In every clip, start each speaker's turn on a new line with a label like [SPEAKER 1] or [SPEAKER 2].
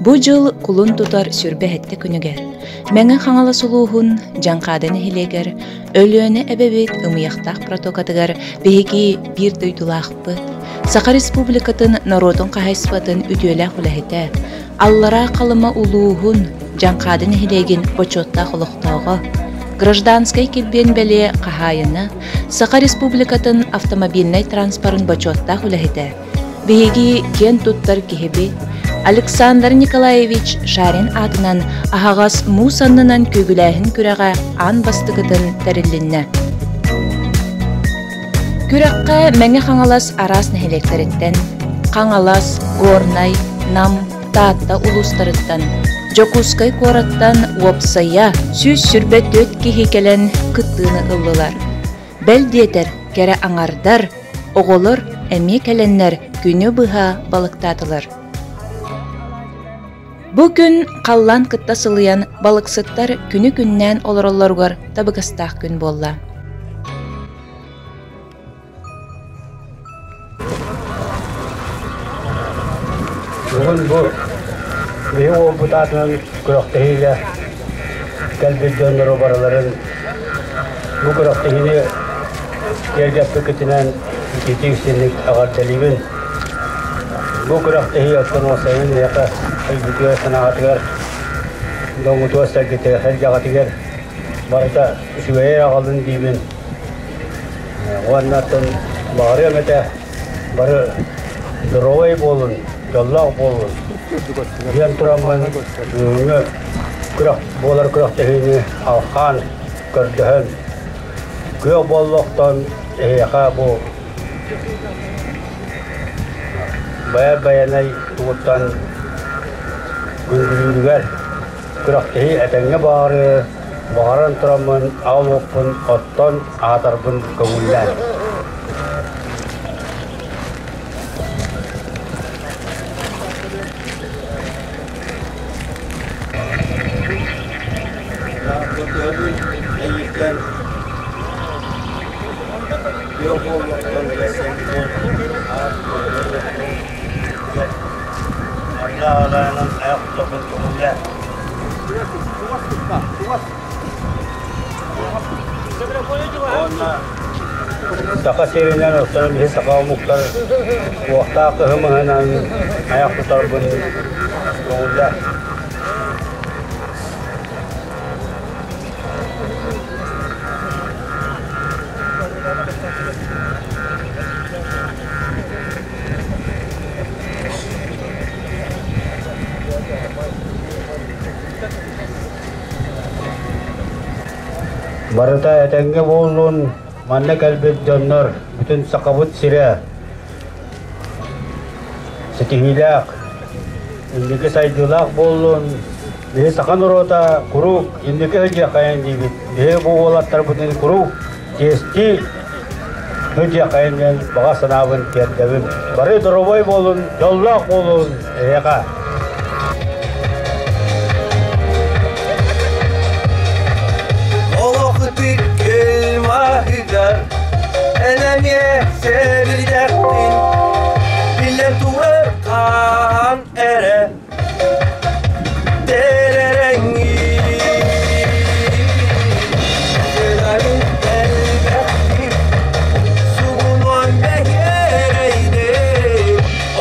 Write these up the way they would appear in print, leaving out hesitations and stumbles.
[SPEAKER 1] Bu jıl kulun tutar sürbehette günüger. Menge xaŋala suluhun janqadını hileger, ölüöne ebebet ımıyaqtaq protokatıgar behegi bir duydulaqpıt. Saqa Respublikatın narodun qahaysbatın ütüölaq ulahite. Allara qalıma uluhun janqadını hilegin boçottaq uluqtağı. Гражданской келбен беле қахайыны Сақа Республикатын автомобильный транспорын бачоттақ үләхеті. Бейгі кен туттар кехебе Александр Николаевич Шарин атынан ахағас мусаннынан көгіләхін күрәға ан бастығытын тәрілінні. Күрәққа мәңі қаңалас арас нәхелектеріттен, қаңалас, горнай, нам, таатта улустарыттан, Жокускай кораттан уопсая сүз сүрбет дөт кехекелен кыттыны ыллылар. Бәлдетер, кәрі аңардар, оғылыр, әме кәленнер күні бұға балықтатылар. Бұ күн қаллан кытта сылыян балықсыттар күні-күннен олырыларғар табығыстақ күн болла.
[SPEAKER 2] Benim o butatın kuraktehiyle kalbidönler o baraların bu kuraktehini gergep peketinen iki sinlik agar telibin bu kuraktehi atın olsayın yaka elbitiyor sanatgar dongutu asakite her jagatiger barata şüveye ağalın dibin o anlatın bağırıyor mete barı drovay bolun yollar bolun Yan turaman kurak bolar kurak tehini alkan kerjahan kau boloktan bu bayar-bayanai tuutan gundur-gundur kurak tehi etengnya baharan turaman awak pun oton atar pun kemudian. Saka serinden ortadan bir saka muhtar vakta kehemanan ayak tutar pun kemudian. Barata etenge bolun manna kalbet donor bütün sakabut sira setihilak indike saydulak bolun de sakan rota kuruk indike aja kayan dibit de bu olatlar bütün kuruk testi aja kayan yang bagas sanawan tiap davin bare doroboy bolun yollak bolun yaka sevdiktin bile tuğerkan ere derengi sedarin elbettir suğunan mehereydi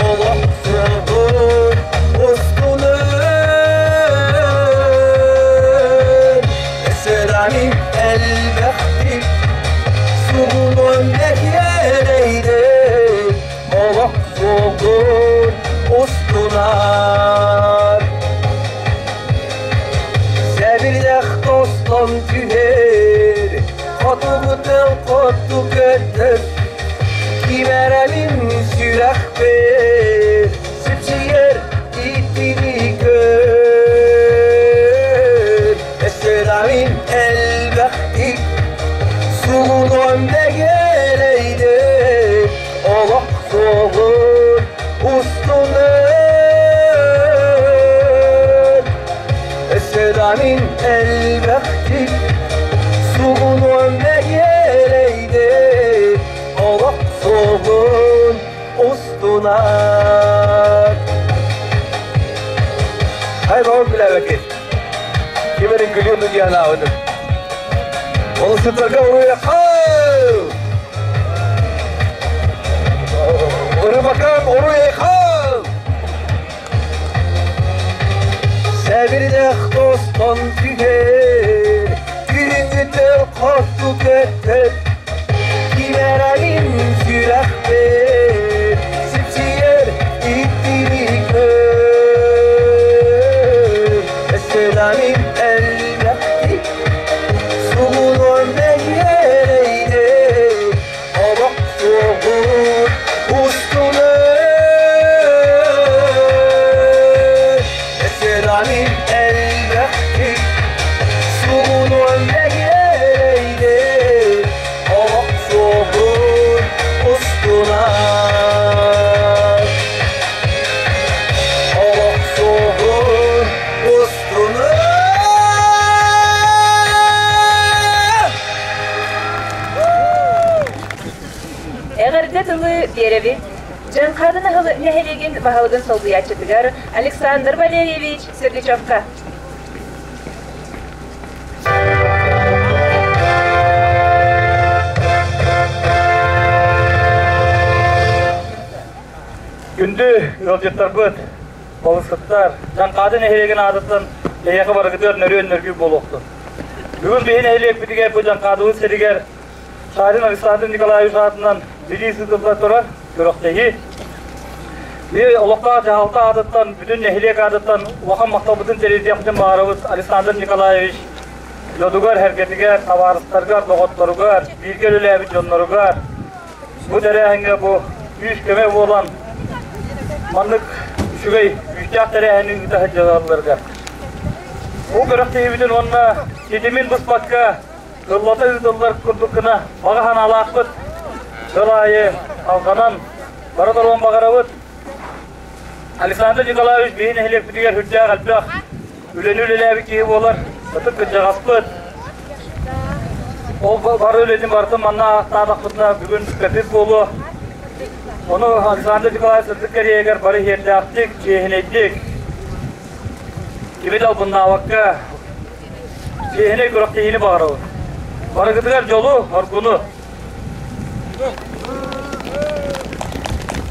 [SPEAKER 2] Allah sığır ustunun sedarin elbettir suğunan mehereydi Allah sığır ustunar Sevirdek dostum tüher Kotuğudan kotu götür Kimeremin sürek ver Sütçiyer itini gör Eseramin elbekti Suğun önde geleydi Allah soğur ustunar Eseramin elbekti Suğun önde geleydi Allah soğur ustunar Hay baba bile vakit. Kimerin gülüyordu diye anlamadım. Onu sıtırga oraya kal. Oraya bakalım oraya kal. Sevirde doston tüger. Güngütür korktu kötür. Kimerelim sürek ver. Sipsiyer ittirik ver. Selamim elbette Suğulur meyyereyde Abak soğur ustunu Selamim elbette Suğulur meyyereyde Abak soğur ustuna Abak soğur ustuna
[SPEAKER 1] Eğerge tılı berevi, Cankadın ahılı nehelegin bahalıgın solguya çıtıgar Aleksandr Valeryevich Sergeyevka.
[SPEAKER 3] Gündü yolcutlar bıt, bolısıtlar, Cankadın nehelegin adıtın Eyakı barıgıdır nörü boluqtu. Bugün behin ehliyek bitiger bu Cankadın seriger Şahin Alexander Nikolaevich adından birisi kızlar durar, görükteki. Bir olukta cahalta adıttan, bütün ehliyek adıttan, vakam maktabıdın televizyon bağırıbız Alexander Nikolaevich Yodugar herketiger, tavarıslargar, loğotlarıgar, birgel ölebi jonlarıgar. Bu derehenge bu büyük köme olan manlık şügey, büyükcak derehenge daha cezalarıgar. Bu görükteki bütün onunla yedimin bıspakka, Kıllata yüzüller kurdukuna bağıhan alaqbıt, kılayı halkanan, baradolun bağırabıt. Alexander Nikolaevich beyin ehliyek bitiger hüccağ kalpaq, ülenü ki olar, satık hüccağ asbıt. O barı ülenin barıtın manna tadaqbıtına bugün köpüp bolu. Onu Alexander Nikolaevich satık kariyeger barı hiyerli aktik, çehineydik. Kimi dal bunna vakka, çehiney görükteyini bağırabıt. Barıgıdıgar yolu, harkunu.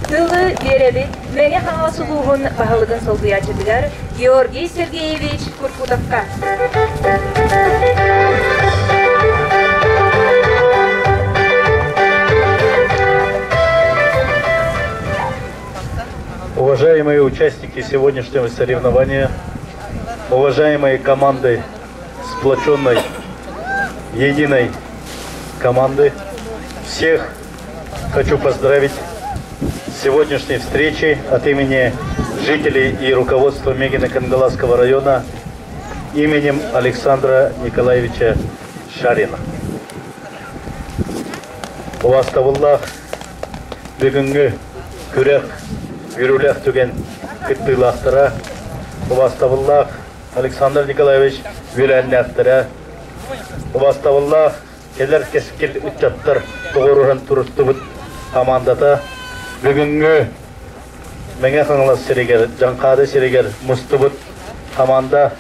[SPEAKER 1] Tılı berevi, Menge hava suluğun bahalıgın solguya çıtıgar Georgiy Sergeyevich Kurkutovka.
[SPEAKER 4] Уважаемые участники сегодняшнего соревнования, уважаемые команды сплоченной, единой команды, всех хочу поздравить с сегодняшней встречей от имени жителей и руководства Мегино-Кангаласского района именем Александра Николаевича Шарина. Уаставуллах бүгінгі күрек үрілек түген күттілақтыра. Уаставуллах Александр Николаевич Виленнәқтіра. Уаставуллах келер кескел үтчаттыр тұғырған тұрысты бұд командата. Бүгінгі мәңе қаңылас серегер, жанқады серегер мұсты бұд команда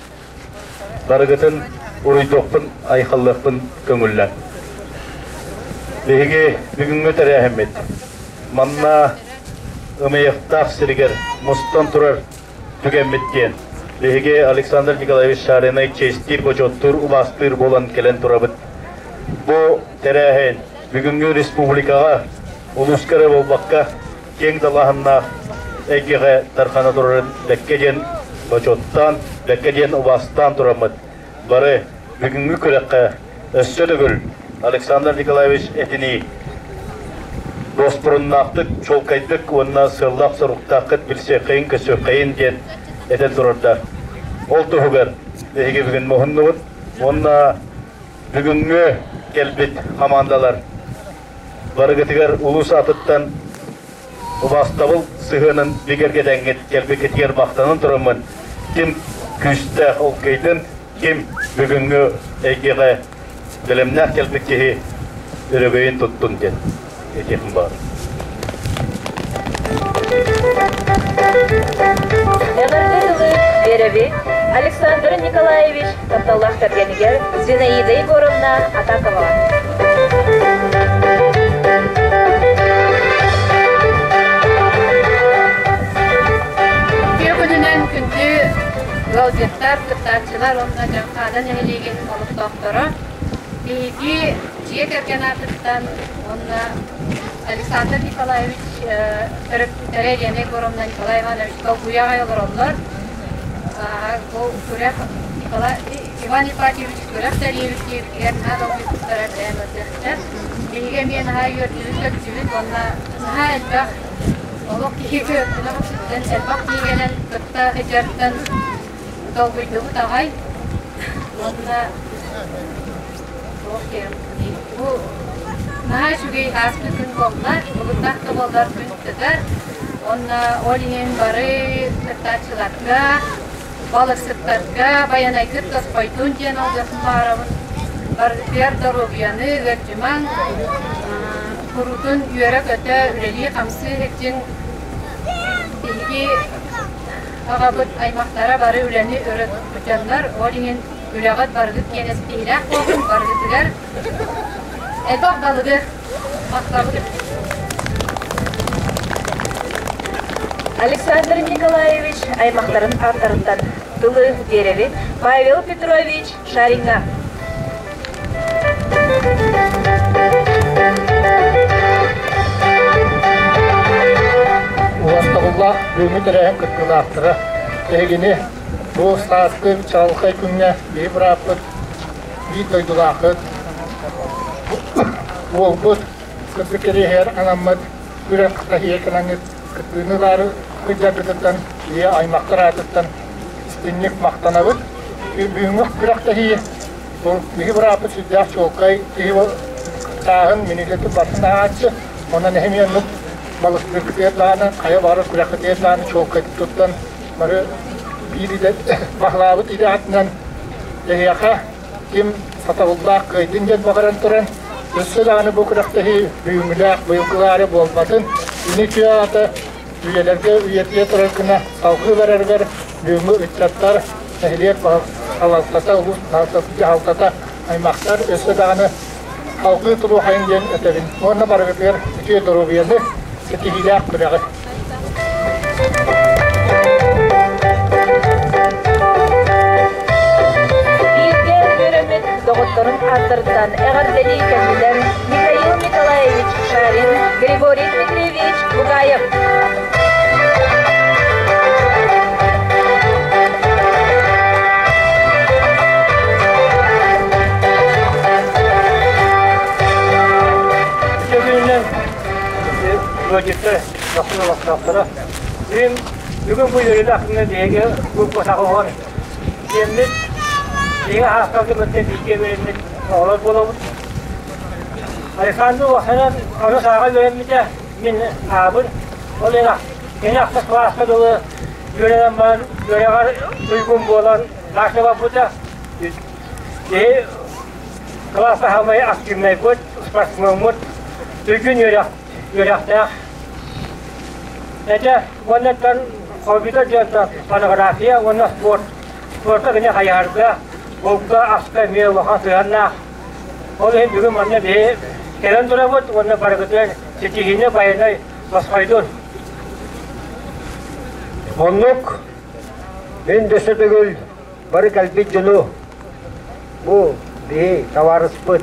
[SPEAKER 4] барығытын ұрыйдоқпын, айқаллықпын көңілі. Леге бүгінгі тәрі әхемет. Манна ымайықтақ серегер мұстан тұрар түгенметтен. Леге Александр Николаевич Шаринай честир көчоттыр, ұбастыр болан келен тұрабыд. Бұл тәрі әхен бүгінгі республикаға ұлыскары болбаққа кең далағынна әйгеға тарқаны тұрарын ләккеден көчоттан, ләккеден ұбастан тұрамыд. Бары бүгінгі көрекқа өссөдігіл Александр Николаевич әтіні доспұрыннақтық, чолқайдық, онына сырлап сұрықтақыт білсе қиын көсі қиын ден әтен тұрарда. Ол тұғығар, әйге бүгін мұхыннығын, онына бүгінгі келбет командалар барығытығар ұлыс атыттан ұбастабыл сығының бігергеден келбе кетігер бақтанын тұрымын. Кім күсті олқайдың, кім бүгінгі әйгеға білімнәк келбеккеге үрігейін тұттын ден. Етекім бар.
[SPEAKER 1] Эңерде жылы Дереви Александр Николаевич Тапталлах Тарганигер Зинаида Егоровна Атакова.
[SPEAKER 5] Kökünün kündü gazetler, kıtlarçılar onunla cankadan ehliğin olup doktora. Bilgi Ciğerken artıktan onunla Alexander Nikolaevich Tereyene Goromna Nikolay Ivanoviç Kalkuya ayollar onlar. Bu Kurek Ivan Ipatyeviç Kurek Tereyevich diye nadal bir kutlara dayanacaklar. Bilgi men ha yörtülük cüvit onunla ha elbak oluk ki gördüğünü elbak diyenen kıtta ecerden dolguydu bu tağay. Onunla bu naha şügeyi hastı gün kollar, bulutlar kıvallar günüdür. Onunla olinin barı kırtaçılarga, balık sıklarga, bayanay kırtas paytun diyen alacağım bağırımın. Diğer darobiyanı, verciman, kurutun yörek öte üreliği kamsı hekcin bilgi ağabıt aymaklara barı üreni öğretmenler, olinin Ülagat barıdık yenesi değiler, korkun barıdıklar. Elbak balığı, baklavıdır.
[SPEAKER 1] Александр Николаевич аймақтарын аттарından Тылы Дереви Павел Петрович Шаринга.
[SPEAKER 6] Ulaştığıllah bölümü direğen kıtkılahtırı. Egini bu saatte çalkay gününe bir bırakıp bir doydulakıt. Olbut kıtkıkeri her anamad ürek kıtahiye kılanıt kıtkınıları kıcabıdıktan diye aymaklar atıktan istinlik maktanavut. Büyümük bırak tahiye. Bir bırakıp sütyak çolkay diye sağın minileti basına açı. Ona nehemiyenlik balıklık diyetlerine, kaya varık bırakı diyetlerine çolkay tuttan barı bir de baklavut idahatından yaka kim satavuldak kaydınca bakaran turan üstülanı bu kıraktahi büyümülak bıyıkları bolmasın ini kıyata üyelerge üyetiye turakına savkı verer büyümü ütlatlar ehliyet havaltata ulus haltata aymaktar üstülanı halkı turu hayıngen ötebin ona barıklar üçüye duru biyanı ketihilak bırakır.
[SPEAKER 1] Doktorun аттарынан Эғардели кәсілер Михаил Николаевич Шарин, Григорий Дмитриевич Бугаев.
[SPEAKER 3] Bugünden böcekte yakın olarak bugün bu yörede aklımda diye bu koşağı var. Şimdi Yine hastalıklı müddet ilgiye verilmek oğlan bulamız. Alexander Vaxanan onu sağa verilmeyce min abın. Olayla yine aksak ve hasta dolu yöreden var, yöreye uygun bulan başlama burada. Diye klasa havayı aktivmeyi koy, ısparsmamut, düzgün yörekte. Nece, ondan kompüter diyorlar, fotoğrafiya, ondan sporta yine hayarda. Olga asla meyve vakan sığanlar. Olayın bugün bana bir gelen duramut, onunla barakatlar seçihine bayanay basfaydın.
[SPEAKER 2] Onluk ben desetegül barı kalbit julu bu bir tavarız put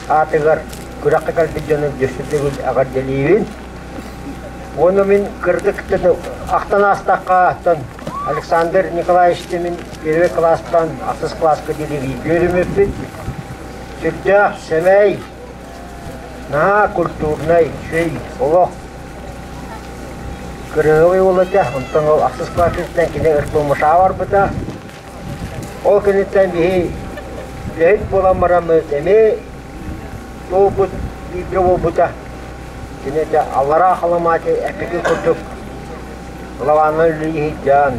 [SPEAKER 2] atıgar kurak kalbit julu desetegül agar delivin. Onu min kırdık dedi aktan astakka Alexander Nikolaevич'in bir klastan, asıl klaska dili görümüptü. Sütya, semey, naha kulturnay, şey, ola. Kırığı olacak, ondan o asıl klastan kine ırtılmışa var bu da. O kınıttan bir lehit bulamaramız eme, o bu, bir bu da. Kine de Allah'a halamatı epiki kurduk. Lavanlar lihican.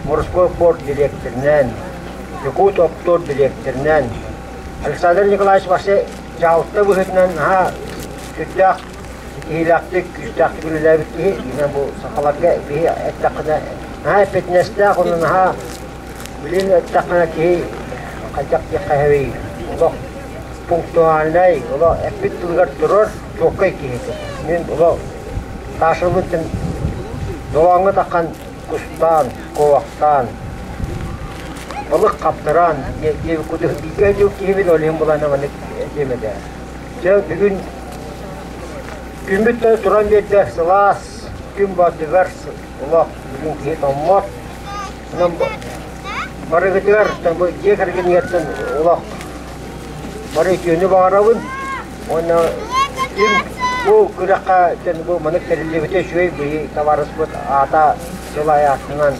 [SPEAKER 2] Morskov Port direktöründen, Yakut Optor direktöründen, Alexander Nikolaevich başı çaltı bu hütünden ha sütyak
[SPEAKER 7] İlaktık, küstaklı gülüler bitti. Yine bu sakalarga bir ettakına. Ha petnestak onun ha. Bilin ettakına ki kaçak bir kahveyi. Ola punktualnay, ola epit durgar durur. Çok kay ki. Men ola taşımıtın dolanı takan kustan, kovaktan. Balık kaptıran, kudu dikkat yok ki bir olayım bulana bana demedi. Bugün Gümbütte duran yerde sılas, gün batıgar, Allah bugün ki tamam. Nam barı gidiyor, bu yekergen yerden Allah barı günü bağırabın. Ona kim bu kıraka, bu manik terili bite şuy bu tavarız bu ata selayatından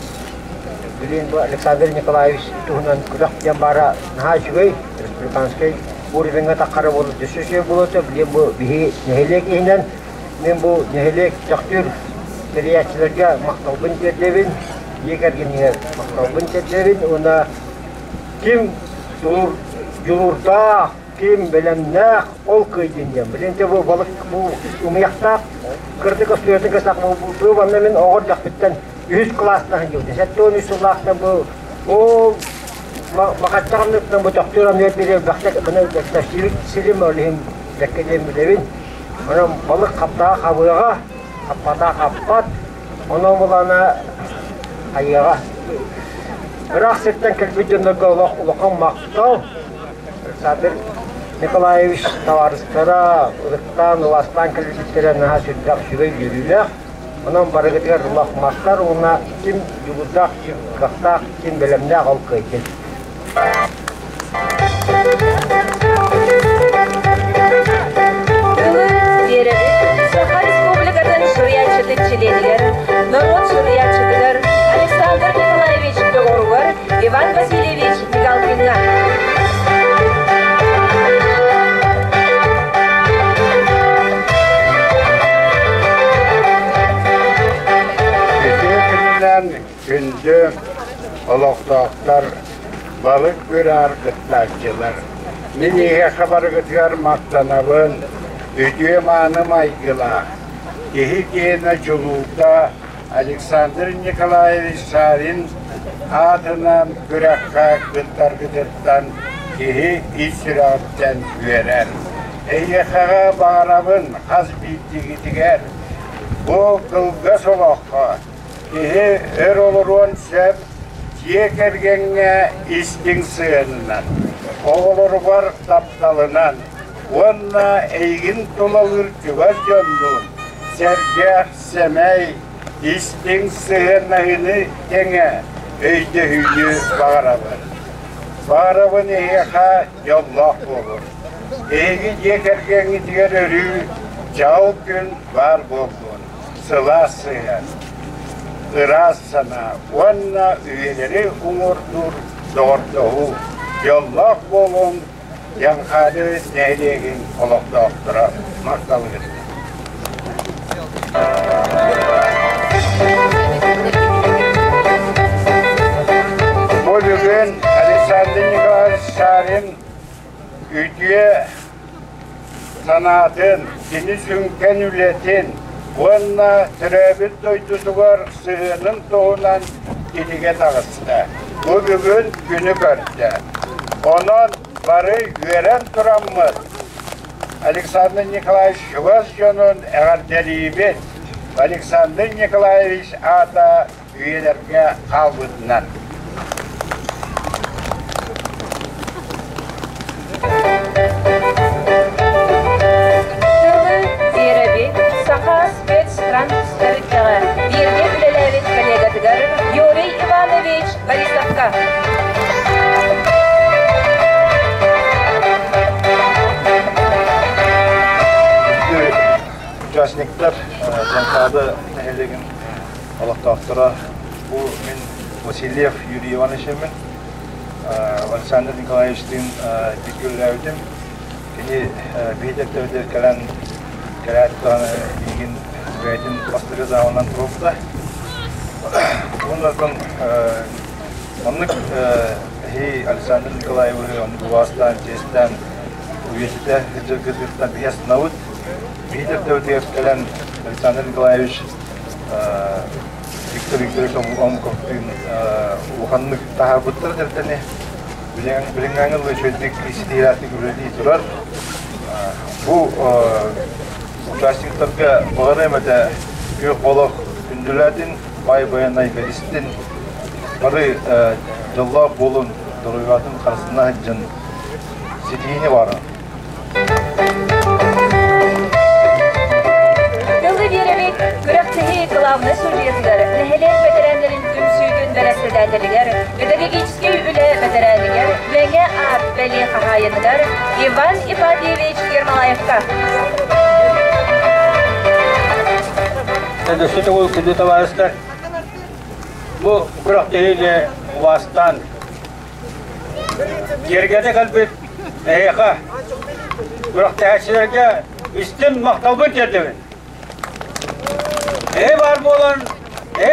[SPEAKER 7] bilin bu Alexander Nikolaevich tuhunan kırak jambara nah şuy Respublikanskay Urbenga takara bolu düşüşe bulutu bile bu bihi nehelek inan men bu nehelek taktür teriyatçılarga maktabın tedevin yekergeniye maktabın tedevin ona kim yurda kim bilemne ol kıydınca bilente bu balık bu umyakta kırdık asıyorduk kasak bu bana men oğur dakbitten 100 klastan gidiyor. Setton üsulakta bu o makatçaklıktan bu doktoram nerede baktık bana taşirik silim olayım bekledim bilevin. Ona balık kapta kabuğa kapata kapat ona bulana ayağa bırak setten kelbidinlerge ulakam maktav Sadir Nikolaevich tavarıskara ırıktan ulastan kelbidlere naha sürdük şüge yürüyle ondan barı getirir Allah maktar ona kim yuludak kim kaktak kim bilemde halkı için
[SPEAKER 1] Saha Respublika'dan şuriyatçılık çilediler, Narod şuriyatçılıdır, Alexander Nikolaevich Beorgar, Ivan Vasilyevich Migalkinga.
[SPEAKER 8] Gündü olaktaklar balık görer kıttakçılar. Miniye haber götür maktanavın ödüğüm anım aygıla. Kehi kene çuluğda Alexander Nikolaevich Sarin adına gürekka kıttar kıtırttan kehi istirapten verer. Eyyekağa bağırabın az bitti gidiger. Bu kılgız olakka kehi er olurun sep yekergenge istin sığınınan. Oğulur var taptalınan. Onna eygin tolalır küver canduğun. Sergah semey istin sığınağını tenge öyde hüyü bağırabın. Bağırabın eyha yallah olur. Eygin yekergenge diğer örü çağ gün var buldun. Sıla sığın. Iraz sana, onna üyeleri umurdur doğurduğu. Yallah bolun, yankadı neylegin olakta aktıra maktalı verir. Bugün Alexander Nikolaevich Sarin üdüye sanatın, dini sünken ületin, onna türebit doydusu var sığının doğunan ilige tağısıda. Bugün günü gördü. Onun barı veren duramız. Alexander Nikolaevich Şuvasyon'un eğer delibet Alexander Nikolaevich ada üyelerine kalbından.
[SPEAKER 1] Zirabi, Saha Spetsstransferitleri, Birge Bilelevit Kollegatıgar, Yuriy Ivanovich Borisovka.
[SPEAKER 9] Участниктер, Жанкады нәһелеген алақтақтыра, бұл мен Васильев Юрий Иванович мен Александр Николаевичтің текелләудім. Кені бейдектерді кәлән кәләттіғаны еген бәйдін бастығы зауынан тұрыпты. Бұнлардың онлық Александр Николаевич бұғастан, жестен, уезді жүргізгіттен биясын ауыд. Питер Теодеев gelen Александр Николаевич Виктор Викторович Омковтың уханлык тахабыттыр дертене билингаңыл чөйдік истиратты көрелі тұрар. Бұл участниктарға бағарым әді көк болық күнділердің бай баянай берістін бары жылла болын дұрығатын қарсына жын сетейіне бары.
[SPEAKER 10] Yıldı vererek Gürekçehi kılavını sürüyetler, neheler veteranların tümsüydün veresedədiler, pedagogический üle veteraniler, venge art beli kahayeniler, Ivan Ipatiyevich Yermalayevka.
[SPEAKER 2] Endüstri bu kündü tavaslar. Bu Gürekçehi'yle vasıtan yergede kalbet neyaka Gürekçehi'lerge üstün maktabı derdi. Var bolan,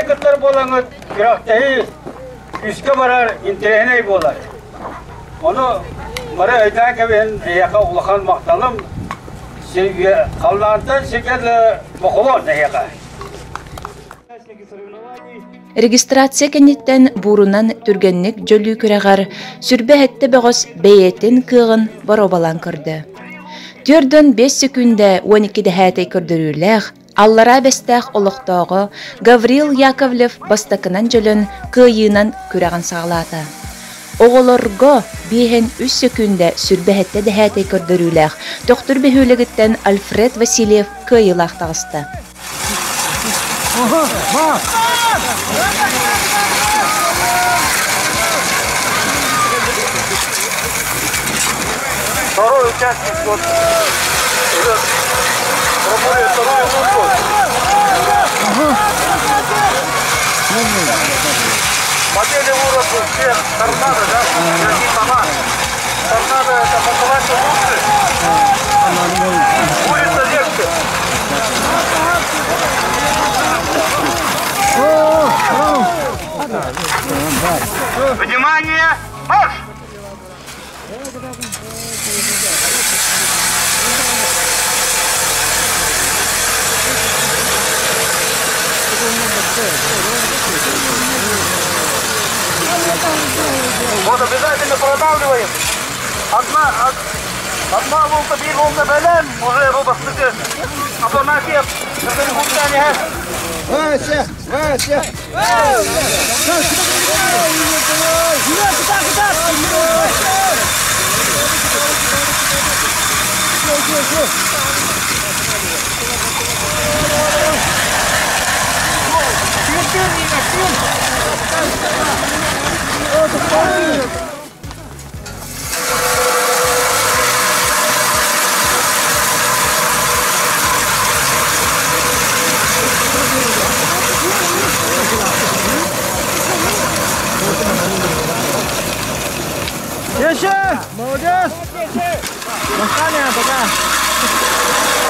[SPEAKER 2] kıtlar bolanı Gürekçehi üske barar, interehine bolar. Onu bana aydan gibi neyaka ulakan maktalım kallantan şekilde bakılar neyaka.
[SPEAKER 1] Регистрация кенеттен бурунан түргенник жөлүү күрәгәр сүрбе хәтте бәгыс бәйетен кыгын баробалан кырды. Төрдөн 5 секундә 12 дәһәтей көрдөрүләр, аллара бәстәх олыктагы Гаврил Яковлев бастакынан жөлөн кыйынан күрәгән саглады. Оголорго 5 секундә сүрбе хәтте дәһәтей көрдөрүләр. Доктор бәһүлегеттен Альфред Васильев кыйлах тагысты.
[SPEAKER 3] Второй участник вот пробует второй год. Модели уровня всех торнадо, да? Торнадо это паковаться лучше. Улица легче. Внимание! Марш! Вот обязательно продавливаем. Одна волка, две волны белем, уже робостыки. А то на хеп, на перегубляне. Вася!
[SPEAKER 6] Еще! Молодец! Махание пока!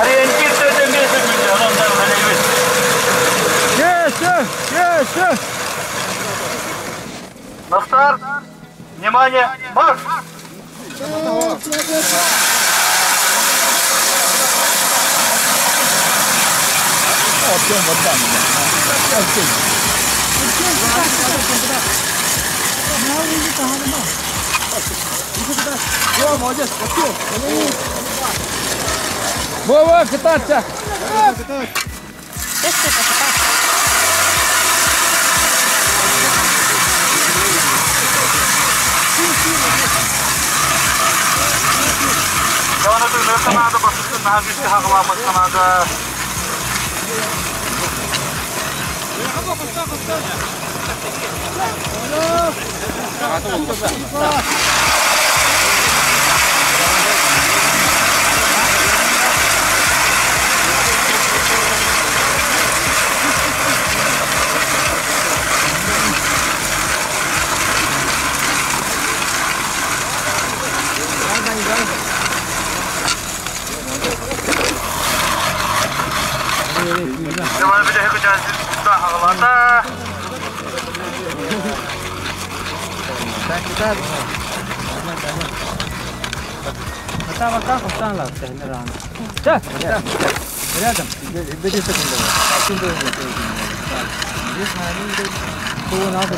[SPEAKER 3] Ориентир все это место, он там
[SPEAKER 6] Еще!
[SPEAKER 3] На старт! Внимание! Марш!
[SPEAKER 6] Вова, кататься!
[SPEAKER 3] Kanada basısı nazisi haqlamız Kanada. Devam bir de hepeceğiz. Daha havalarda.
[SPEAKER 6] Bata, kosan lah.
[SPEAKER 3] Рядом. Бери секунду. Отсюда. Здесь надо. Кого надо?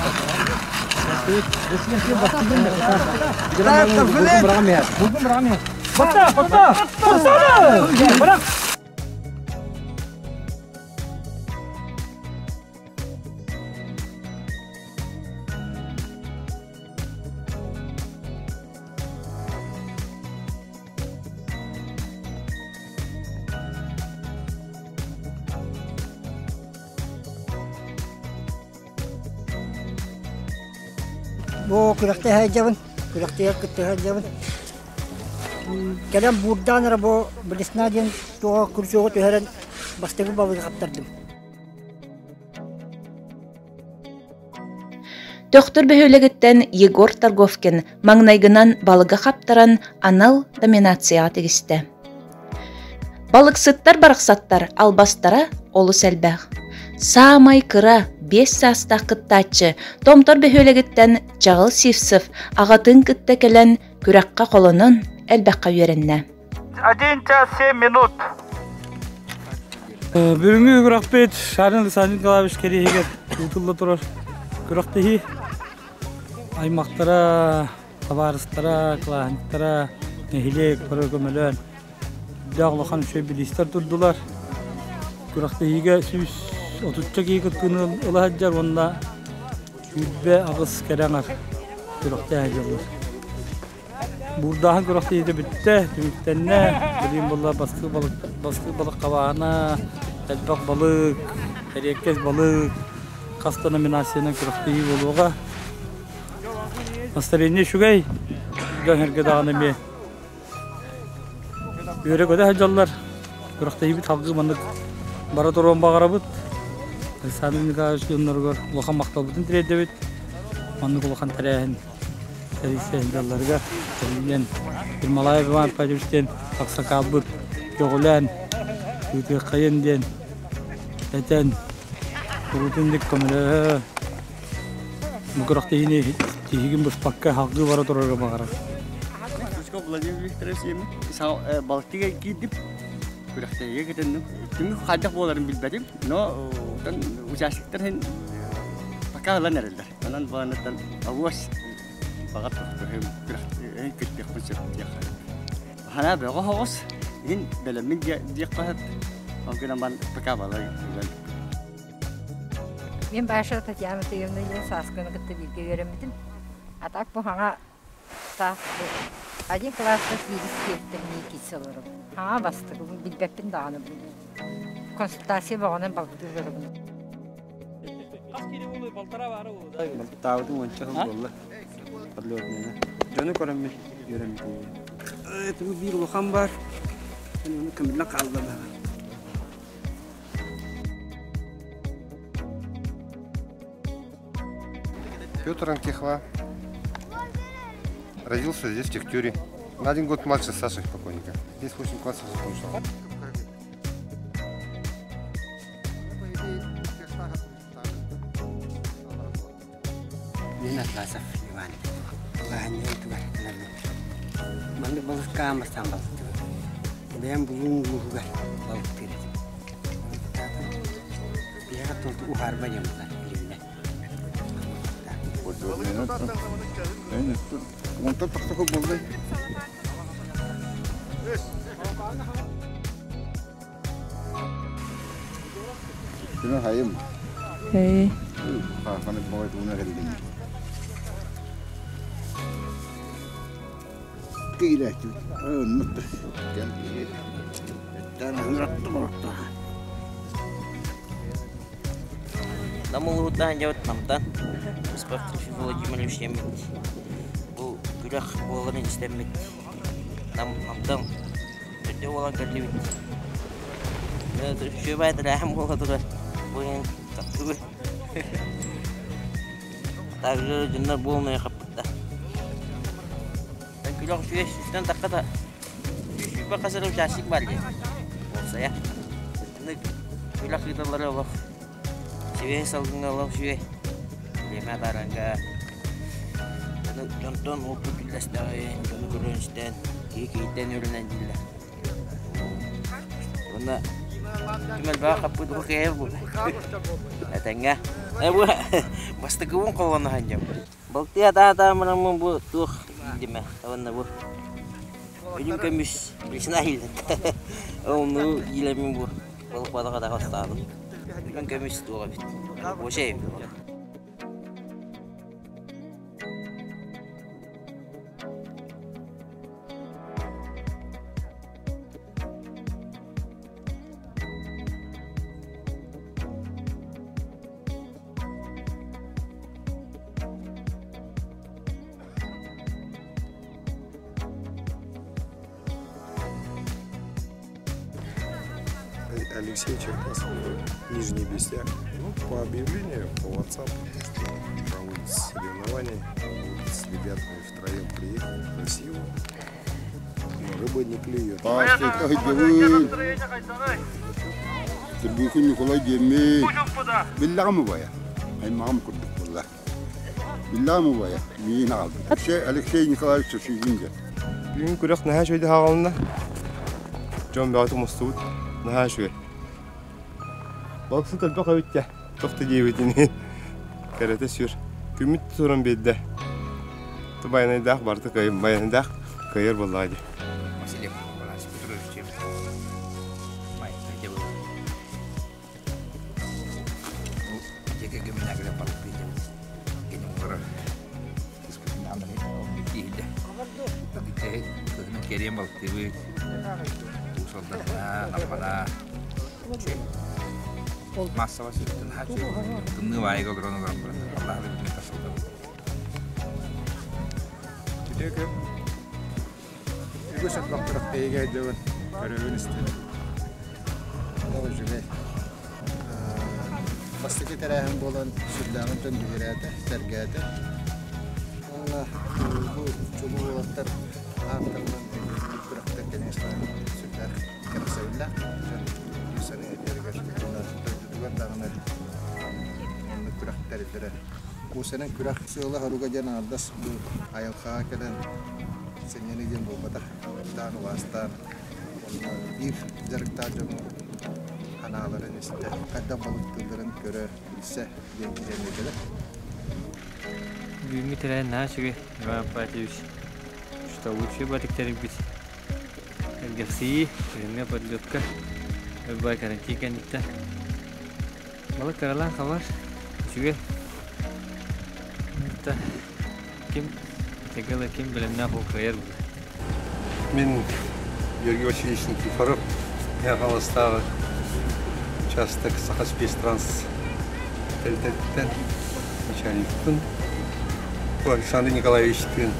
[SPEAKER 7] Bu kürekte hacavın, kürekte yakıttı hacavın. Kelam buradan ara bu bilisnadien tuğa kursuğa tüheren bastığı balığı kaptırdım.
[SPEAKER 1] Töktөр böhөлегеттен Егор Торговкин маңнайгынан балыга каптаран анал доминацияга тегисте. Балыксыттар бараксаттар албастара олу сәлбәг. Самай кыра 5 саста кыттачы томтор бөһөлегеттен Жагыл Сивсов агатын кытта келен күрәккә колонун әлбәккә үйренне.
[SPEAKER 3] 1 час 7 минут. Бүгүнкү күрәкпет Шарын Санин Калабыш керегет утулла турар. Күрәктеһи аймактара, табарыстара, кланттара, нехилек программалар дагылган шөй билистер турдулар. Күрәктеһиге сүз 30 кыттыны улаһаҗар онда үббе агыс керәңәр. Күрәктеһи Бурдаһын күрәктеһи битте, түмүктәнне, билим булла басты балык кабаана, әлбәк балык, әреккәс балык, каста номинацияны күрәктеһи булуга. Настроение шугай, гәһәргә даганы Үйрек өдә хаҗаллар. Күрәктеһи бит халкы мандык бара торган багарабыт. Санын гашкыннарга лохан мактабытын тирәдә бит. Мандык лохан тәрәһен. Сәрисән далларга тәлгән. Ирмалаев ван пәҗүстен аксакалбыт. Йогылан. Үтә кайынден. Әтән. Күрүтендик камера. Күрәктеһине тигин бус пакка халкы бара торган багарабыт.
[SPEAKER 11] Владимир Викторович, балыктыга кидип, күрәктеге кетеннем. Түмү хадак боларын билбедим, но участниктер пока ла нерелдер. Анан банаттан аваш багат күрәктеге киттек концепт яха. Хана бага хос, ин белемин диккат. Алгынан бан пока бала.
[SPEAKER 5] Мен башы Татьяна Тыевна сасканы китте билге беремдим. Атак бу хана та один класста физический киселер. Ха басты билбеппин даны. Консультация багынан багды берем.
[SPEAKER 3] Аскери болой балтара бары ул.
[SPEAKER 11] Таудың онча болла. Подлётныйна. Жаны көрөм йөрөм. Это бир лохан бар. Аны кимден калды.
[SPEAKER 9] Петр Анкихва. Родился здесь, в Техтюре. На 1 год младше Саши покойника. Здесь 8 классов закончил.
[SPEAKER 11] Minat Lasaf Iwan. Bahannya itu kan. Mana bagus kamar sambal. Bayam bulung juga bagus tidak. Dia kan tuh uhar banyak kan.
[SPEAKER 9] Монтап тактакы болду. Кина хайым. Ханы бой туна келдим. Кирәк. Нут.
[SPEAKER 12] Намыл утан жабыт намтан. Спортивный Владимир Ильич. Бу күрәк боларын истәмәт. Намтан. Өтә вала кәлбит. Шөбәт рәхим булды. Бу катты. Также жиннар болмай капты. Күрәк шуе систем такта. Шүбә касырып жашык бар ди. Болса я. Күрәк идалары бар. Шуе салгынга алып шуе. Lima barangga contoh waktu bilas tahun kurun stand kita nyurunan jilla. Karena Gimel ba kapud ko kaya bu. Atanga. Bu basta ko ko na hanjam. Bakti ata manang bu tuh di mah tawan na bu. Yung kamis bisnahil. Oh no gila min bu. Wala pa kata kasta. Yung kamis tuh kabit. Bu şey.
[SPEAKER 13] Алексей Черкасов, Нижний Бестяк. По объявлению по WhatsApp, что проводятся соревнования, с ребятами втроем приехали, красиво, но рыба не клюет.
[SPEAKER 14] Сергей Николай Демей. Билламовая. Аймам Курдукулла. Билламовая. Мина. Алексей Николаевич Шишинга.
[SPEAKER 11] Бugün kurak naha şöyle havalına. John Beat'ı mustut. Naha şöyle. Balıksı talpa kavitya. Tokta diyevetini. Karate sür. Kümit sorun bedde. Tabayana dak barta kayım. Bayana dak kayır vallahi.
[SPEAKER 15] Masih balas putra cem. Mai aja bu. Jaga gemina kena palak pinjam. Ini murah. Seperti nama ni orang mikir dah. Tapi saya kena kirim balik TV. Usul dah apa dah. Masa masih tengah cem. Tunggu baik kau kerana Allah lebih pasal.
[SPEAKER 13] Jadi kan, itu sebab tertiga jawan karyawan istirahat.
[SPEAKER 7] Oh juga. Pasti kita yang bolan sudah nonton di berada tergata. Allah bu cuma ter antar beraktif jenis sudah kerja ulah. Misalnya tergata kita juga tangan berak dari terus. Kusenang kurak seolah haruga jana adas bu ayam kakalan senyani jam bu mata dan wastan bir jarak tajam hanaların işte kadar balıkların göre ise gençlerin de
[SPEAKER 11] Büyümü tren naşıge ve patiyus. Что лучше батиктерик бит. Герси, время подлётка. Бакарати канита. Балык карала хавар. Чуге. Kim tegala kim bilen bu kayır.
[SPEAKER 13] Мен Георгий Васильевич Никифоров, я голосовал участок Сахаспецтранс Тельтеттен, начальник Кун, Александр Николаевич Тын,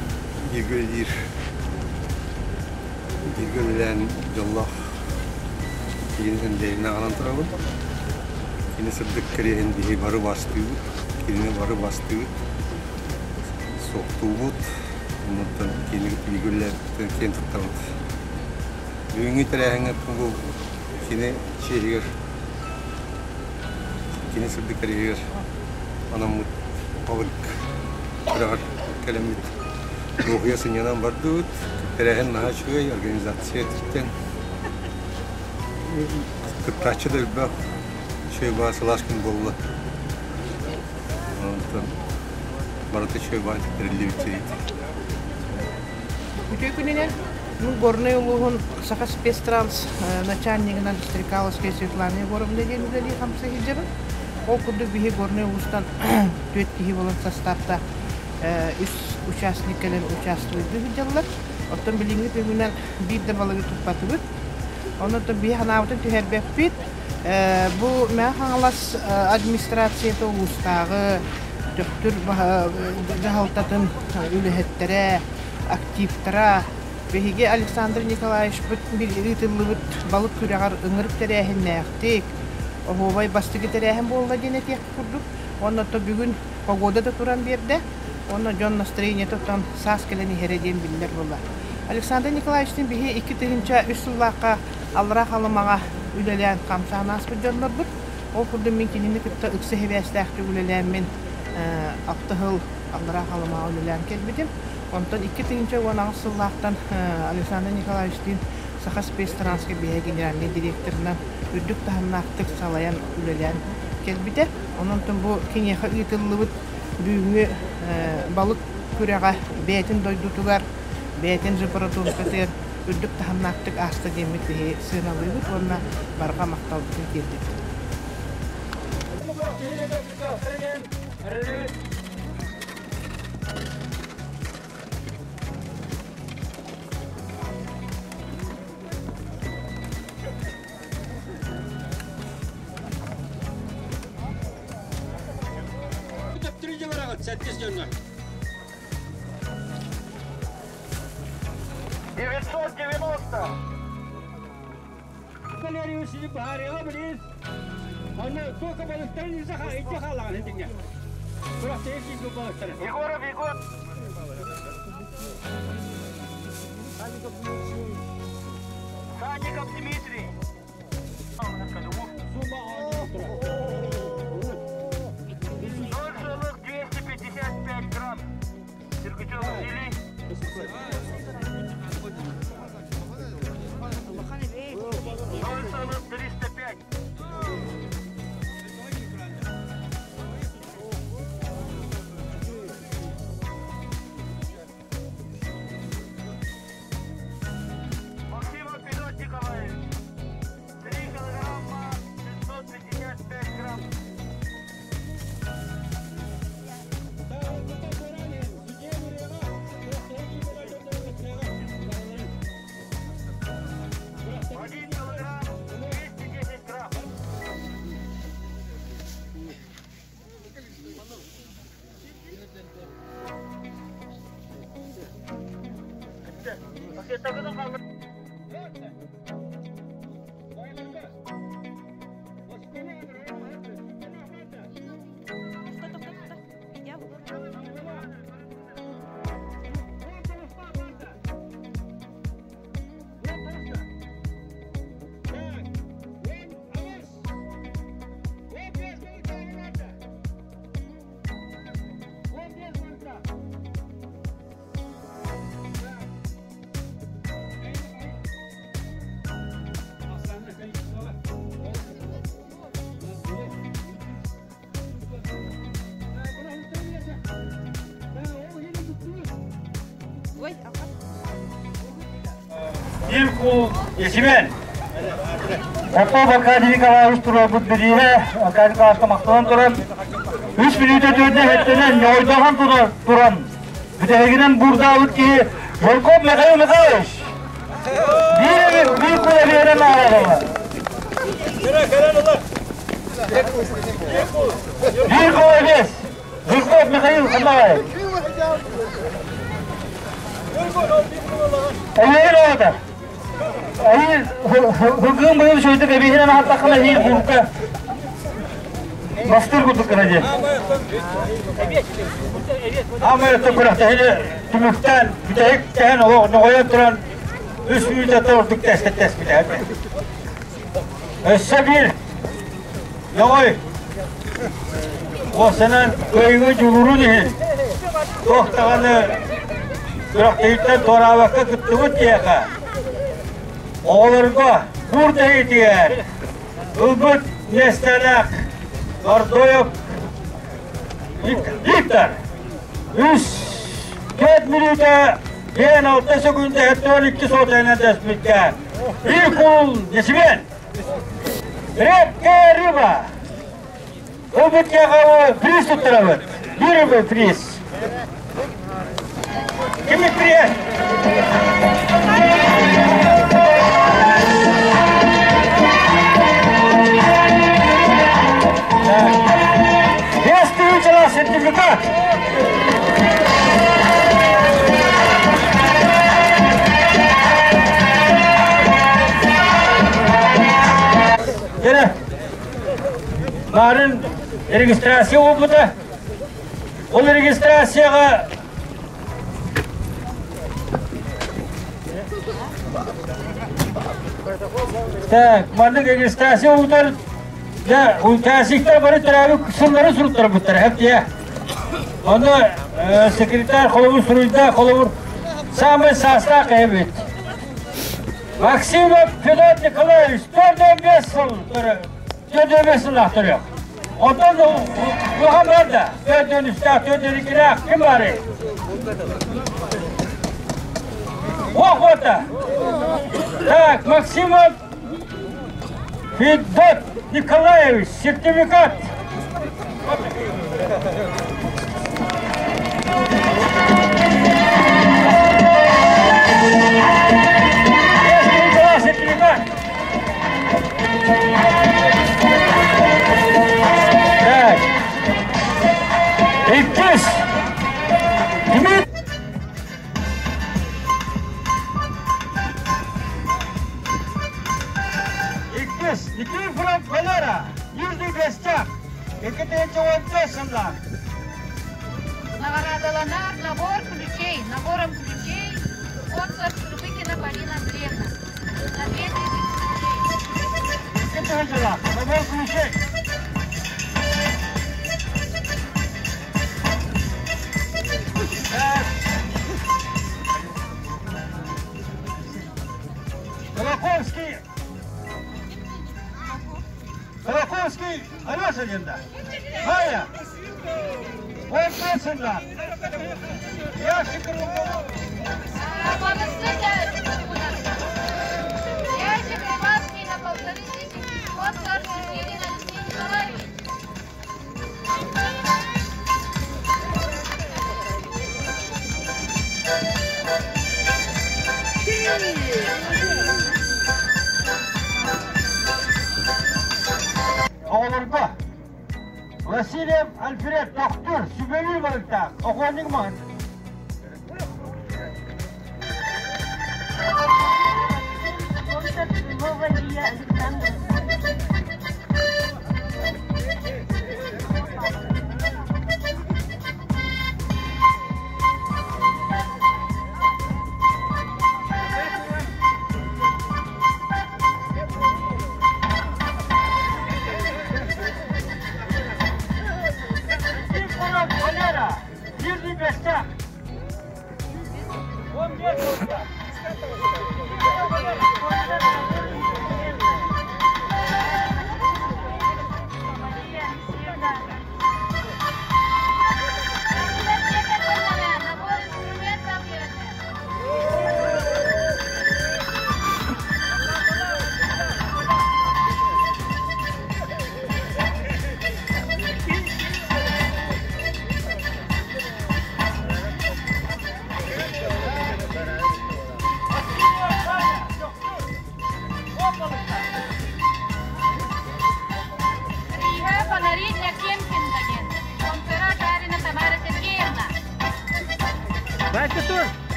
[SPEAKER 13] Игорь Игорьлен Жоллах, Кинесен Дейна Алантравын, Кинесен Деккерен Дей бары бастығы, Кинесен бары бастығы, Соқтуғыт, Ондан кенігіп үйгілерді кен тұқтауыд. Бүгінгі тәрәңі бұл кені шерігер, кені сұрды кәрегер, анамыд бағылық бірағар кәлемет. Оқия сынянан барды өт, тәрәңін наға шөй, организация түттен. Күптачы да үлбәқ, шөй бағасы лашкін болуы. Ондан барыты шөй бағын тәрілі өтейді.
[SPEAKER 16] Күнінен, горный улуғын Сахаспецтранс начальнигынан Стрекаловской Светланы Егоровна денудали хамсы хиджабын. Ол күрді бігі горный улустан төт кихи болын составта үс участникелер участвуйды хиджалар. Оттан біліңгі пегінен бейді балығы тұтпаты бұд. Онытын бігі ханавытын түйербек бейд. Бұл мән хаңалас администрацияты улустағы төптір жағалтатын үліхеттері активтара беге Александр Николаевич bir ытыллыбыт балык күрәгәр ыңырып тәрәһен нәхтек. Оһобай бастыгы тәрәһен булды денетек курдук. Онда то бүгүн погода да туран берде. Онда жон настроение тоттан сас келени хереден биллер булла. Александр Николаевичтин беге 2 тыгынча үсүллакка алра халымага үлелән камсанас бу жоннор бу. Ол курды мен кинини кытта ыксы хебәстәхте үлелән мен актыгыл алра халымага үлелән келбидим. Ondan 2 tığınca Alexander Nikolaevic'in Сахаспецтранске бия генеральный директорынан үддік таханнақтық салаян үлелен келбіде. Онын бұл кенеха ұйтылыбыт бүйіңі балық күреға бәйтін дойдутугар, бәйтін жыпыры тұнқытыр, үддік таханнақтық аста демекті сыналыбыт, онына барға мақталдықын келдік.
[SPEAKER 2] Сәттес жөнді.
[SPEAKER 8] 990.
[SPEAKER 2] Валерий Васильевич Бахарова, блин. Он только балықтарын ете қалаған ендіңе. Бұрақты ешкі балықтарын.
[SPEAKER 8] Егоров. Санников Дмитрий. Доржелых 255 грамм. Сергачев Василий. Доржелых 305. Максимов Федот Николаевич. 3 килограмма 555 грамм.
[SPEAKER 3] Ирку Есимен. Опа Аркадий Николаевич турап бирие, Аркадий Николаевич мактан турап. 3 минутта дөрдө хеттенен ойдаган турам. Бүтегинен бурда өтки, Волков Михаил Михайлович. Bir kule verene ağırlar. Bir kule biz. Volkov Mihhail Mihайлович. Hayır orada. Hayır, bugün böyle şöyle gebihine hatta kana iyi bulka. Bastır kutuk kıracı. Ama öte bıraktı hele tümükten bir de hekten o noya duran 3 minutta orduk test bir de. Össe bir. Yoy. O senin köyü culuru değil. Tohtaganı bıraktıyken torabaka kıttıvıt diyeka. Oğulurga burada itiyer. Ülgüt nestenak. Ordoyup. Liktar. 4 minuta. Ben 6 sekunda hette 12 sotayla tespitken. Bir kul Yesimen. Repke riba. Ülgüt yakalı priz tutturavut. Bir priz. Kimi priz? Действительно сертификат. Yine narın registrasyon olmadı. O registrasyona Marlık registrasyon oldu. Ya ülkesikler bari tarafı kısımları sürüttür bu taraf hep diye. Onda sekreter kolavur sürüldü, kolavur sağımı sağsına kaybet.
[SPEAKER 2] Максимов Федор Николаевич 4-5 yıl aktırıyor. Ondan da Muhammed'de 4-3-4-2'ne kim var? Охота. Так, Максимов Федор Николаевич, сертификат. Сертификат. Так. İkiz. Kimin? Никаких фронт Валера, южный гостях, $250.
[SPEAKER 5] Наградаланар набором ключей от Сурбыкина Полина Андреевна. На 2000 ключей.
[SPEAKER 2] Это взяла, набор ключей. Колоковский, Алеша Линда. Майя. Он песенка. Я шикарный.
[SPEAKER 5] Ящик Иванский на 1500. Вот тоже Ирина Николаевич.
[SPEAKER 2] Oğlurda Васильев Альфред доктор Sübeli varıkta oğlanın mı?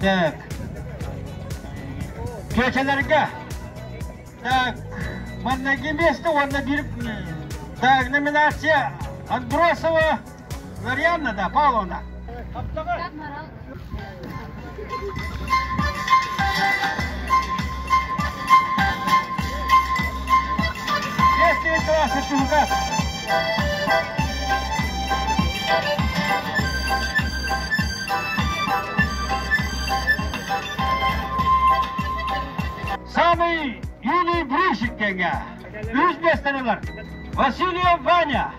[SPEAKER 2] Так. Keçelerge. Так. Маннаги место, он наберет. Так, номинация Андросова Марьяна, да, Павловна. Сертификат. Самый юный брюшик кенге. Üç besteler. Васильев Ваня.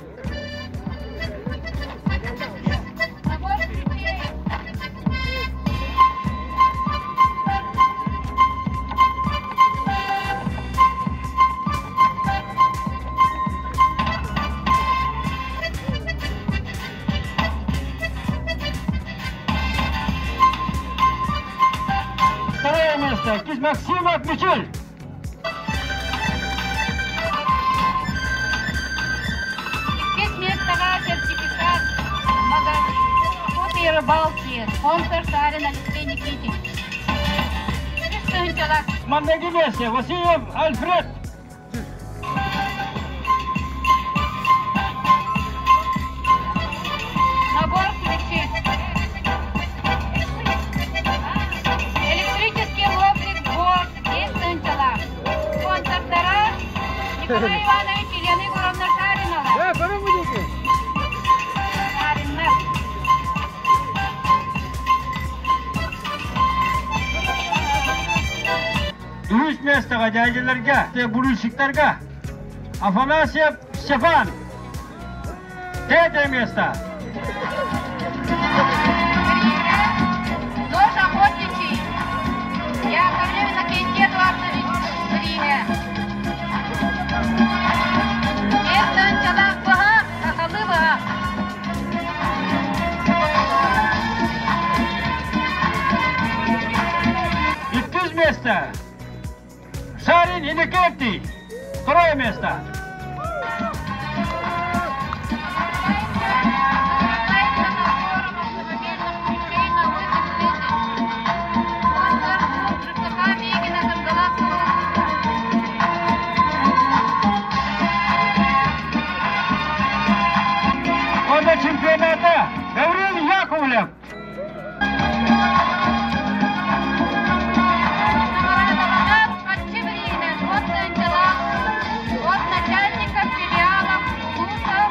[SPEAKER 2] Второе место. Кис Максимов Мичель.
[SPEAKER 5] Сертификат магазин рыбалки, спонсор Сарин Алексей Никитич.
[SPEAKER 2] Маннаги место. Васильев Альфред.
[SPEAKER 5] Набор ключей. Электрический лобник ГОС. Есть сынчала. Спонсор Тарас Николай Иванович и Елена Егоровна Шаринова.
[SPEAKER 2] Üç mesleğe cahillerge, buruşiklerge. Afanasyev Stefan. Третье место.
[SPEAKER 5] Нож охотничий. Яковлев Иннокентий Эдуардович Риге. Местен Чалак Бага, Ахалы Бага.
[SPEAKER 2] 200 место. Шарин Иннокентий. Второе место. Чемпионата Гаврил Яковлев.
[SPEAKER 5] От начальника филиала ВУЗов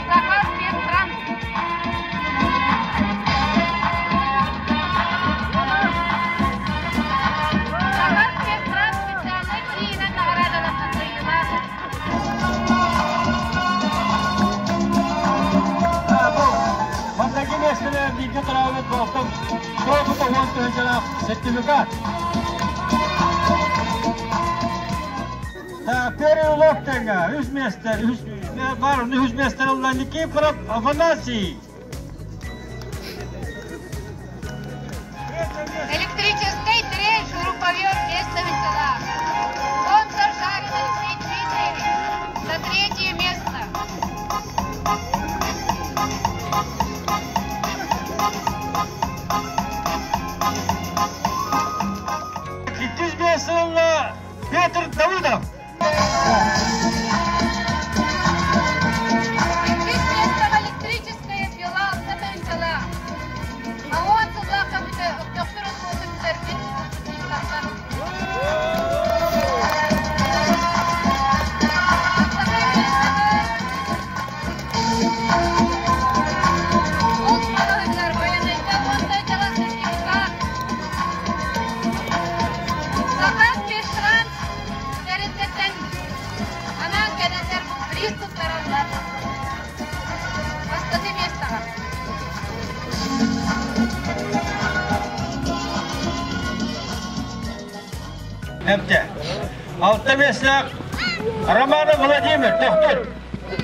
[SPEAKER 5] Сахарспецтранс. Сахарспецтранс специальный прием награда на
[SPEAKER 2] Mesela bilgi travmet baktım. Çok da hoş önceler sertifikat. Перелоктенга, Hüzmester, var mı Hüzmester olan iki prop Афанасий.
[SPEAKER 5] Электрический трель, шуруповерт, местного села. Спонсор Шарин Алексей Дмитриевич за 3 место.
[SPEAKER 2] Петр Давыдов.
[SPEAKER 5] Электрическая пила, села. А он сюда как-то доктор
[SPEAKER 2] Hepte. 6 meslek Романов Владимир, доктор.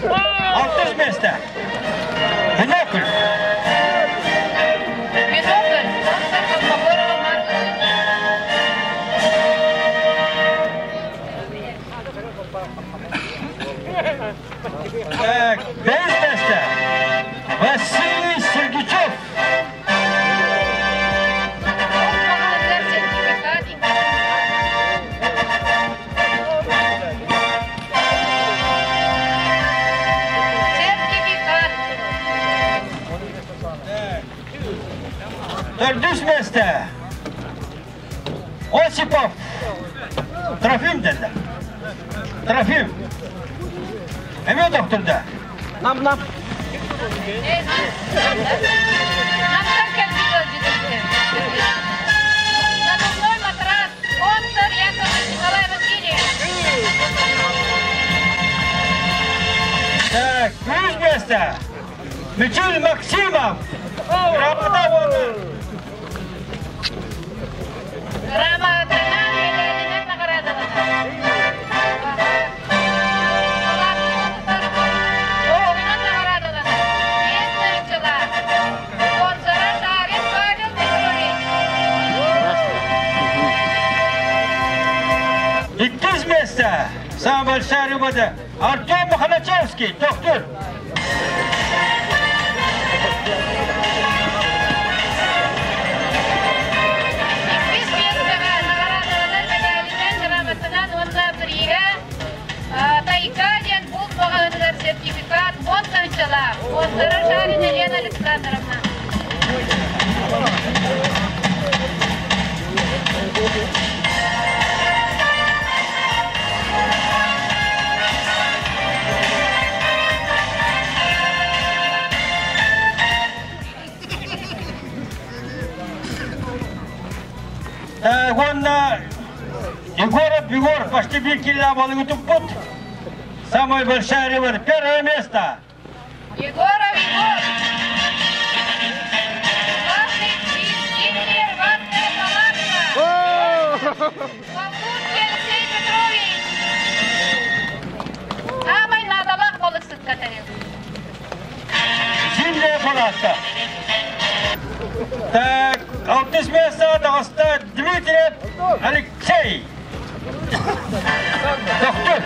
[SPEAKER 2] 600 место. Бинокль. Так, 5 место. Василий Сергичев. Dördüncü место. Осипов. Трофим dedi. Трофим. Hemen doktorda. Nam.
[SPEAKER 5] Надувной матрас. Спонсор Яковлев Николай Васильевич.
[SPEAKER 2] Так, третье место. Мичурин Максимов. Работа вон. Иккиз место. Самая большая рыба. Артем Махначевский, доктор.
[SPEAKER 5] Тайкаден был погонный сертификат, он кончала. Он Шарина Елена Александровна.
[SPEAKER 2] Гонна Егор почти 2 кило балыгы тупут. Самая большая рыба, первое место.
[SPEAKER 5] Егоров, Егор! Главный спикер, ватная палатка! Павлук Алексей Петрович! Самый надалах балык сыткатарев.
[SPEAKER 2] Сильная палатка. Так, 6 место, Дагостан, Дмитриев, Алексей. Доктор.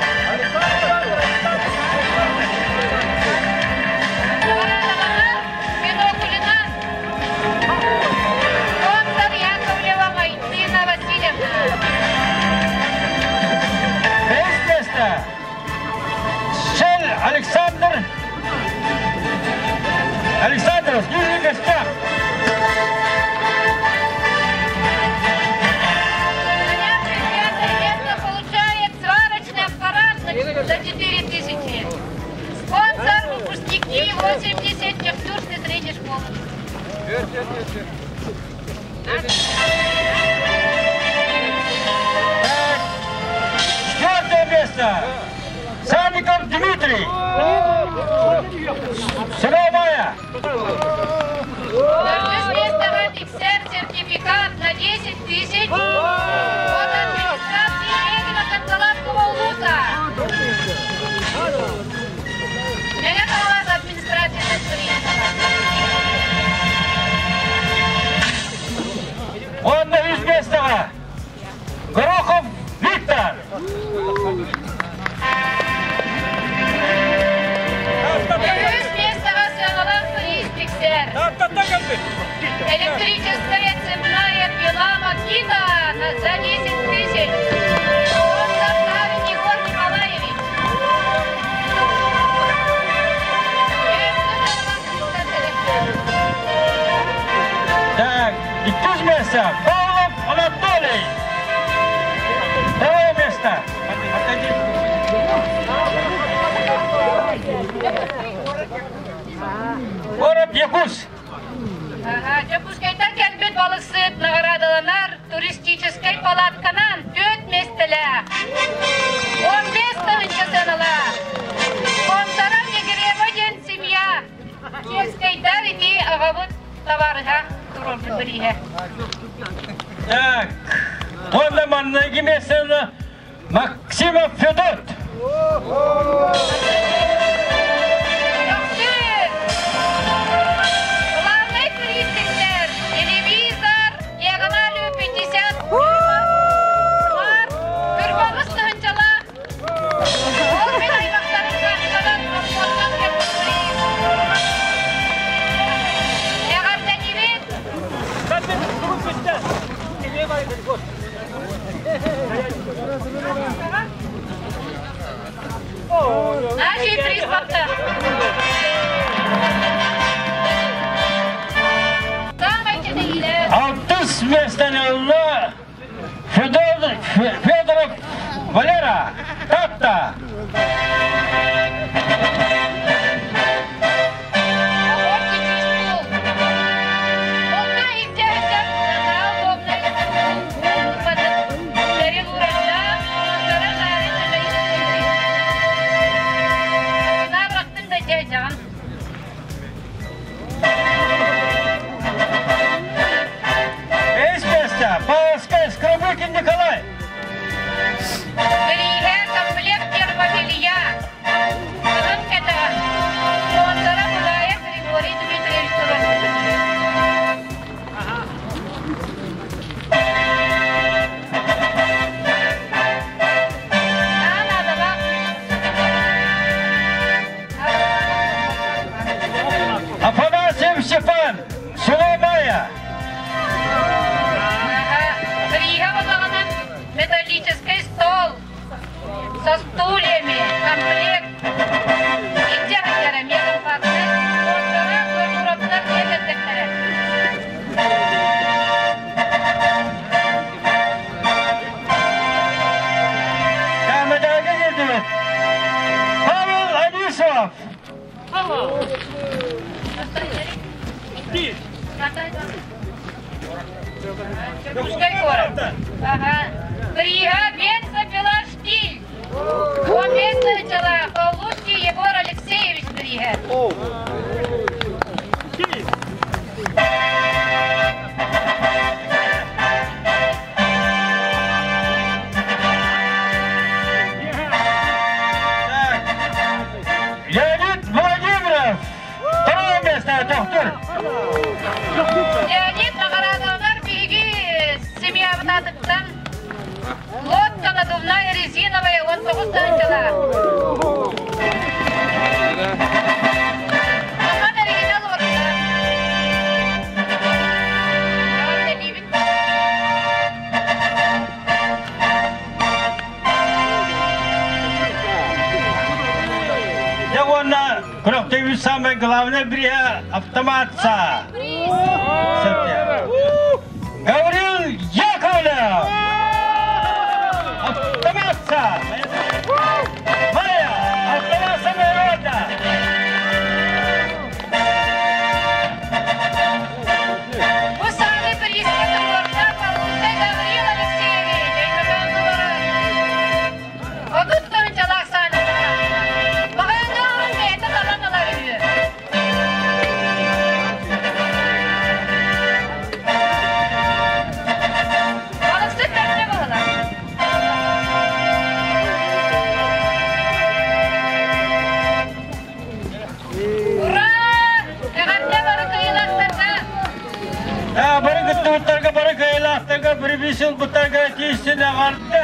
[SPEAKER 2] Александр, снижи гостях!
[SPEAKER 5] Место получает сварочный аппарат за 4000. Спонсор выпускники 80 технической средней школы.
[SPEAKER 2] Четвертое место! Санников Дмитрий! Сыновая!
[SPEAKER 5] Сертификат на 10 000 от администрации Ленина Концелавского улуса. Меня казалось администрация
[SPEAKER 2] Он на Визбестова! Горохов Виктор!
[SPEAKER 5] Электрическая цепная пила Макита за 10 000. Он составит Егор Николаевич.
[SPEAKER 2] Так, и тут место. Павлов Анатолий. Второе место. Город Якус.
[SPEAKER 5] Жапускайта келбет балықсыт наградаланар туристической палатканан 4 местелі. 15 тыңынчы сыныла. Спонсорам Егереводен семья. Кескайдар иди ағабыт товарыға тұрылды біріге.
[SPEAKER 2] Так, онда манныги месені Максимов Федот.
[SPEAKER 5] Наши приз бакта. Самайте дейілі.
[SPEAKER 2] 60 местен олы Федоров Валера Татта. Николай!
[SPEAKER 5] Приезжает комплект термобелья. Это спонсора Будаев Григорий Дмитриевич Турович.
[SPEAKER 2] Афанасьев Степан, Сулеймая.
[SPEAKER 5] Металлический стол со стульями, комплект. И тяготерами компактный. Спонсора
[SPEAKER 2] Камедаға келді. Павел Анисов.
[SPEAKER 5] Прига Бензопила Штиль. Уместный человек, Павловский Егор Алексеевич Прига.
[SPEAKER 2] Леонид Владимиров! Второе место, доктор!
[SPEAKER 5] Леонид Нагорадовнар биги семья вататыктан лодка надувная резиновая 19 тончала. Ахан оригинал орында.
[SPEAKER 2] Я вон Крохтевич самое главное брея автоматца. Гаврил Яковлев! Автоматца! Моя! Автоматца народа!
[SPEAKER 5] Bu sahne bir ismi orta Pavlовский Гаврил Алексеевич. Odut tönçalak sahnede. Bagayından neyde talanılar ediyor. Balıksız tekne bağlar. Ura! Eğer barı kıyılaktırsa.
[SPEAKER 2] Barı gıttıvıtlarga barı kayılaktırga bir bisil bıtlarga tiyisine vardı.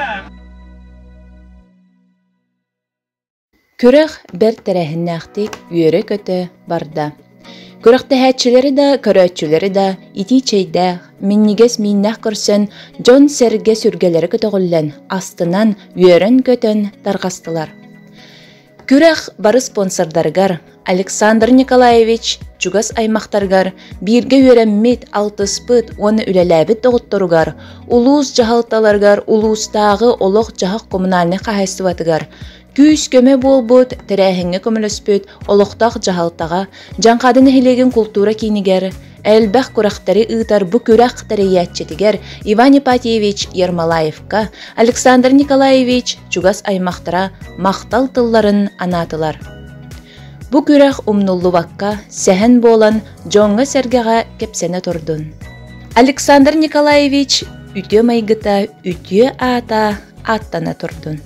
[SPEAKER 1] Күрәх бер тәрәһеннәхтик үере көтө барда. Күрәхтәһәтчеләре дә, көрәтчеләре дә ити чәйдә миннигес миннәх көрсен Джон Серге сүргәләре көтөгөллән астынан үерен көтөн таргастылар. Күрәх бары спонсордаргар Александр Николаевич Чугас аймактаргар бирге үерәммит алтыспыт оны үләләбит тогытторугар улус жахалталаргар улустагы олох жахак коммунальный хәйсәватыгар Күс көмө болбут, тәрәһеңе көмөлөспөт, олоқтақ жахалтаға, жаңқадыны хилеген культура кейнигер, әлбәқ күрәқтәрі ұйтар бұ күрәқ тәрәйәтчетігер Иван Ипатьевич Ермолаевка, Александр Николаевич Чугас аймақтыра мақтал тылларын анатылар. Бұ күрәқ умнуллу вакка сәһән болан жоңға сәргеға кепсене тұрдын. Александр Николаевич үтө майгыта, үтө ата аттана тұрдын.